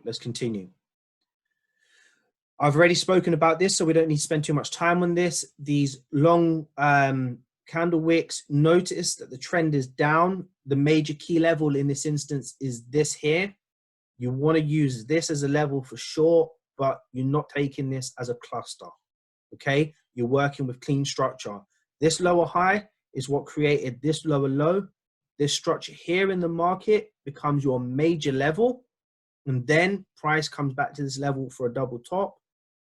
let's continue. I've already spoken about this, so we don't need to spend too much time on this. These long candle wicks, notice that the trend is down. The major key level in this instance is this here. You want to use this as a level for sure, but you're not taking this as a cluster, okay? You're working with clean structure. This lower high is what created this lower low. This structure here in the market becomes your major level, and then price comes back to this level for a double top,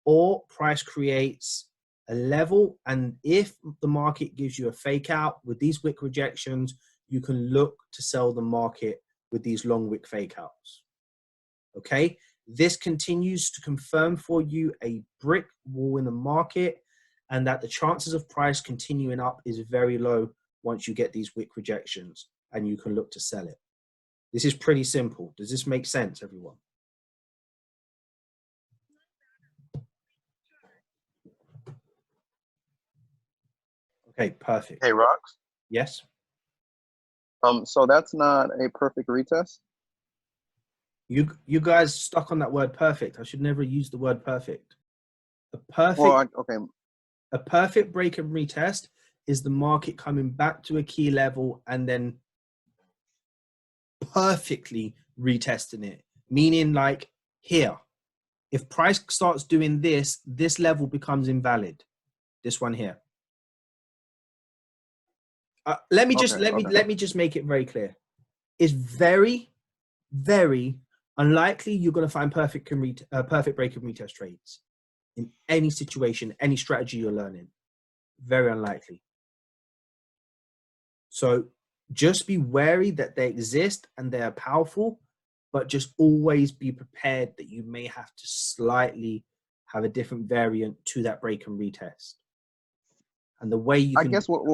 or price creates a level. And if the market gives you a fake out with these wick rejections, you can look to sell the market with these long wick fake outs. Okay, this continues to confirm for you a brick wall in the market, and that the chances of price continuing up is very low once you get these wick rejections, and you can look to sell it. This is pretty simple. Does this make sense, everyone? Okay, perfect. Hey, Rox. Yes. So that's not a perfect retest? You guys stuck on that word perfect. I should never use the word perfect. A perfect, well, okay. A perfect break and retest is the market coming back to a key level and then perfectly retesting it. Meaning like here, if price starts doing this, this level becomes invalid. This one here. Let me just make it very clear. It's very, very unlikely you're going to find perfect break and retest trades in any situation, any strategy you're learning. Very unlikely. So just be wary that they exist and they are powerful, but just always be prepared that you may have to slightly have a different variant to that break and retest. And the way you can, I guess what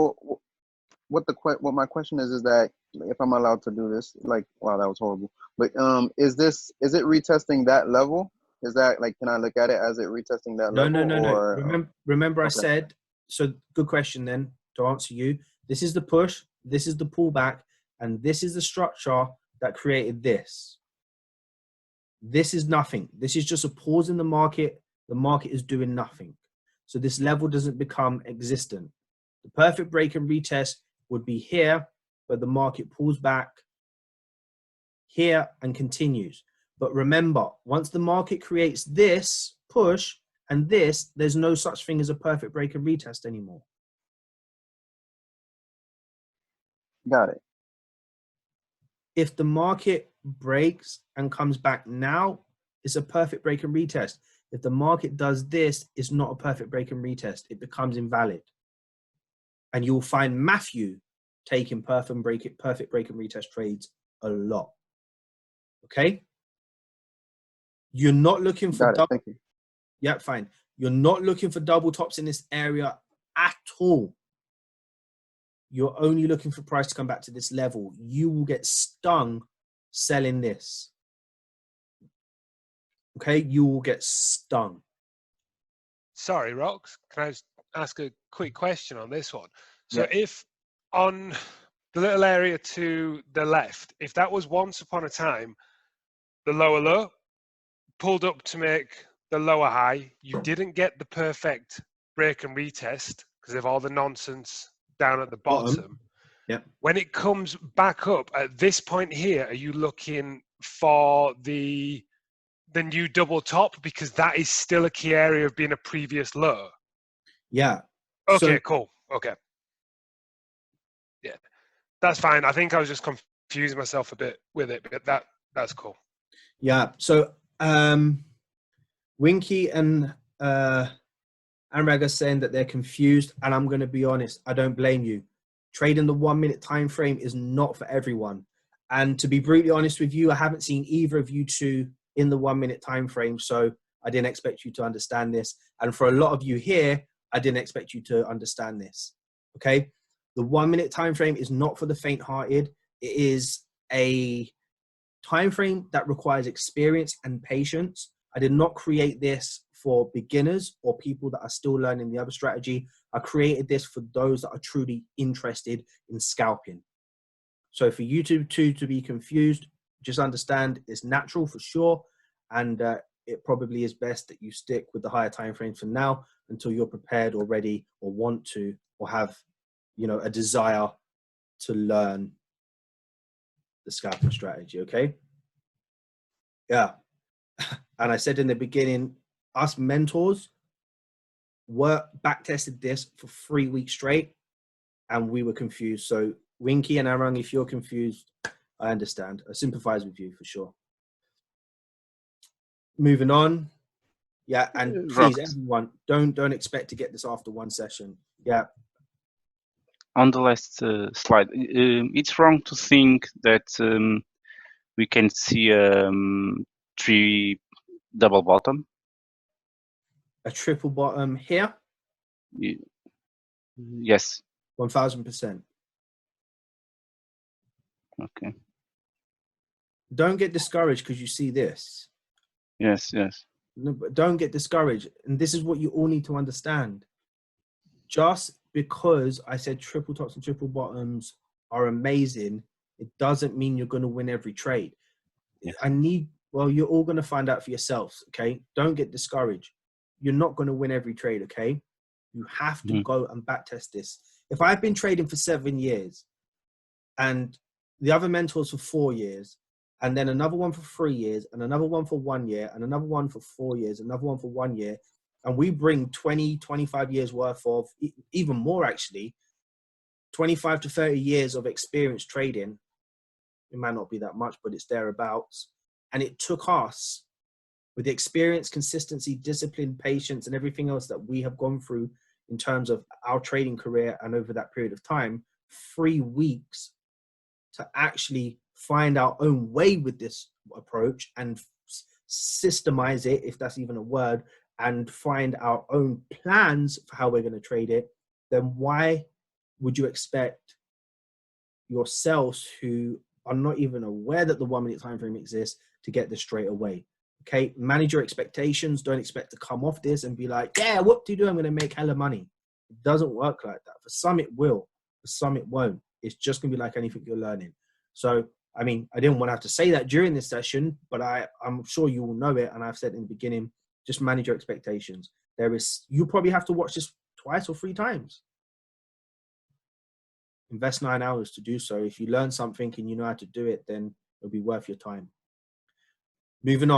my question is that if I'm allowed to do this, like, wow, that was horrible. But is it retesting that level? Is that like, can I look at it as it retesting that level? No. Remember I okay. said, so good question then to answer you. This is the push, this is the pullback, and this is the structure that created this. This is nothing. This is just a pause in the market. The market is doing nothing. So this level doesn't become existent. The perfect break and retest would be here, but the market pulls back here and continues. But remember, once the market creates this push and this, there's no such thing as a perfect break and retest anymore. Got it. If the market breaks and comes back now, it's a perfect break and retest. If the market does this, it's not a perfect break and retest. It becomes invalid. And you'll find Matthew taking perfect break and retest trades a lot. Okay? You're not looking for double. Thank you. Yeah, fine. You're not looking for double tops in this area at all. You're only looking for price to come back to this level. You will get stung selling this. Okay? You will get stung. Sorry, Rox, can I just ask a quick question on this one? So Yeah. if on the little area to the left, if that was once upon a time the lower low, pulled up to make the lower high, you didn't get the perfect break and retest because of all the nonsense down at the bottom. Yep. When it comes back up at this point here, are you looking for the new double top, because that is still a key area of being a previous low? Yeah. Okay, So, cool. Okay. Yeah, that's fine. I think I was just confusing myself a bit with it, but that's cool. Yeah. So Winky and Anrag are saying that they're confused, and I'm going to be honest, I don't blame you. Trading the 1 minute time frame is not for everyone. And to be brutally honest with you, I haven't seen either of you two in the 1 minute time frame, so I didn't expect you to understand this. And for a lot of you here, I didn't expect you to understand this. Okay? The 1 minute time frame is not for the faint-hearted. It is a time frame that requires experience and patience. I did not create this for beginners or people that are still learning the other strategy. I created this for those that are truly interested in scalping. So for you two to be confused, just understand it's natural for sure. and it probably is best that you stick with the higher time frames for now until you're prepared or ready or want to or have, you know, a desire to learn the scalping strategy. Okay. Yeah. And I said in the beginning, us mentors back tested this for 3 weeks straight and we were confused. So Winky and Arang, if you're confused, I understand. I sympathize with you for sure. Moving on. Yeah, and please, everyone, don't expect to get this after one session. Yeah. On the last slide, it's wrong to think that we can see 3 double bottom. A triple bottom here. Yes. 1000%. Okay. Don't get discouraged because you see this. Yes. No, but don't get discouraged. And this is what you all need to understand. Just because I said triple tops and triple bottoms are amazing, it doesn't mean you're going to win every trade. Yes. Well, you're all going to find out for yourselves, okay? Don't get discouraged. You're not going to win every trade, okay? You have to go and back test this. If I've been trading for 7 years and the other mentors for 4 years, and then another one for 3 years, and another one for 1 year, and another one for 4 years, another one for 1 year, and we bring 20, 25 years worth of, even more actually, 25 to 30 years of experience trading. It might not be that much, but it's thereabouts. And it took us, with the experience, consistency, discipline, patience, and everything else that we have gone through in terms of our trading career and over that period of time, 3 weeks to actually find our own way with this approach and systemize it, if that's even a word, and find our own plans for how we're going to trade it. Then why would you expect yourselves who are not even aware that the 1 minute time frame exists to get this straight away? Okay, manage your expectations. Don't expect to come off this and be like, yeah, what do you do? I'm going to make hella money. It doesn't work like that. For some it will, for some it won't. It's just going to be like anything you're learning. So, I mean, I didn't want to have to say that during this session, but I'm sure you all know it. And I've said in the beginning, just manage your expectations. You probably have to watch this 2 or 3 times. Invest 9 hours to do so. If you learn something and you know how to do it, then it'll be worth your time. Moving on.